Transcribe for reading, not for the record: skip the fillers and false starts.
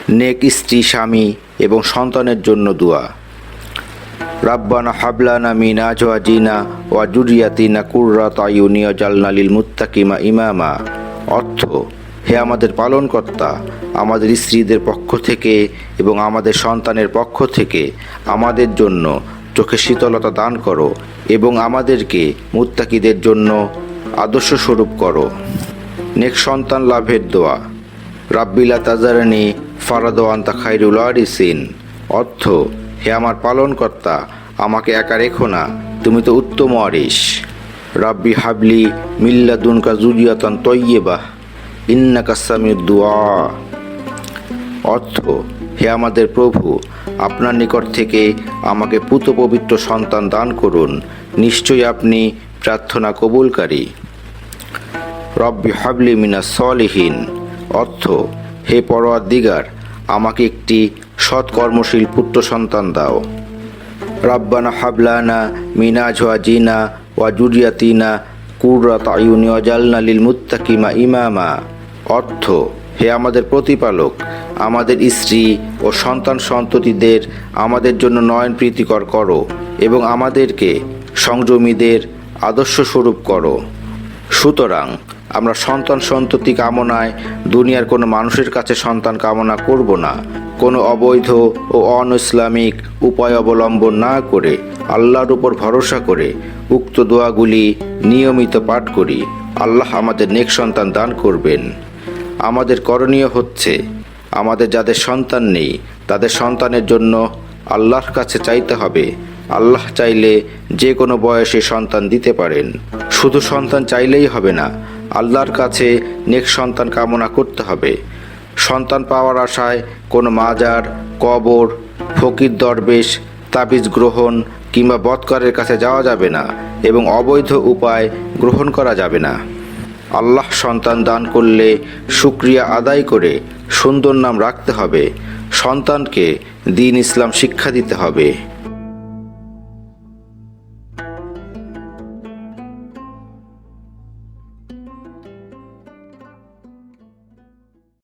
নেক স্ত্রী, স্বামী এবং সন্তানের জন্য দোয়া। রাব্বানা হাবলানা মিন আজওয়াজিনা ওয়া যুররিয়াতিনা কুররাতা আয়ুনি ওয়াজআলনা লিল মুত্তাকিনা ইমামা। অর্থ, হে আমাদের পালনকর্তা, আমাদের স্ত্রীদের পক্ষ থেকে এবং আমাদের সন্তানের পক্ষ থেকে আমাদের জন্য চোখে শীতলতা দান করো এবং আমাদেরকে মুত্তাকিদের জন্য আদর্শ স্বরূপ করো। নেক সন্তান লাভের দোয়া। রাব্বি লা তাজারনি ফারাদা ওয়া আনতা খায়রুল ওয়ারিসিন। অর্থ, হে আমার পালনকর্তা, আমাকে একা রেখো না, তুমি তো উত্তম ওয়ারিস। রাব্বি হাবলি মিন লাদুনকা যুররিয়াতান তাইয়্যিবাহ ইন্নাকা সামিউদ দুআ। অর্থ, হে আমাদের প্রভু, আপনার নিকট থেকে আমাকে পুত পবিত্র সন্তান দান করুন, নিশ্চয়ই আপনি প্রার্থনা কবুলকারী। রব্বি হাবলি মিনাস সলিহিন। অর্থ, হে পরওয়ারদিগার, আমাকে একটি সৎ কর্মশীল পুত্র সন্তান দাও। রাব্বানা হাবলানা মিন আজওয়াজিনা ওয়া যুররিয়াতিনা কুররাতা আয়ুনি ওয়াজআলনা লিল মুত্তাকিনা ইমামা। অর্থ, হে আমাদের প্রতিপালক, আমাদের স্ত্রী ও সন্তান সন্ততিদের আমাদের জন্য নয়ন প্রীতিকর করো এবং আমাদেরকে সংযমীদের আদর্শ স্বরূপ করো। সুতরাং আমরা সন্তান সন্ততি কামনায় দুনিয়ার কোনো মানুষের কাছে সন্তান কামনা করব না। কোনো অবৈধ ও অন-ইসলামিক উপায় অবলম্বন না করে আল্লাহর উপর ভরসা করে উক্ত দোয়াগুলি নিয়মিত পাঠ করি। আল্লাহ আমাদের নেক সন্তান দান করবেন। আমাদের করণীয় হচ্ছে, আমাদের যাদের সন্তান নেই তাদের সন্তানের জন্য আল্লাহর কাছে চাইতে হবে। আল্লাহ চাইলে যে কোনো বয়সে সন্তান দিতে পারেন। শুধু সন্তান চাইলেই হবে না, আল্লাহর কাছে নেক সন্তান কামনা করতে হবে। সন্তান পাওয়ার আশায় কোনো মাজার, কবর, ফকির, দরবেশ, তাবিজ গ্রহণ কিংবা বৎকারের কাছে যাওয়া যাবে না এবং অবৈধ উপায় গ্রহণ করা যাবে না। আল্লাহ সন্তান দান করলে শুকরিয়া আদায় করে সুন্দর নাম রাখতে হবে। সন্তানকে দ্বীন ইসলাম শিক্ষা দিতে হবে।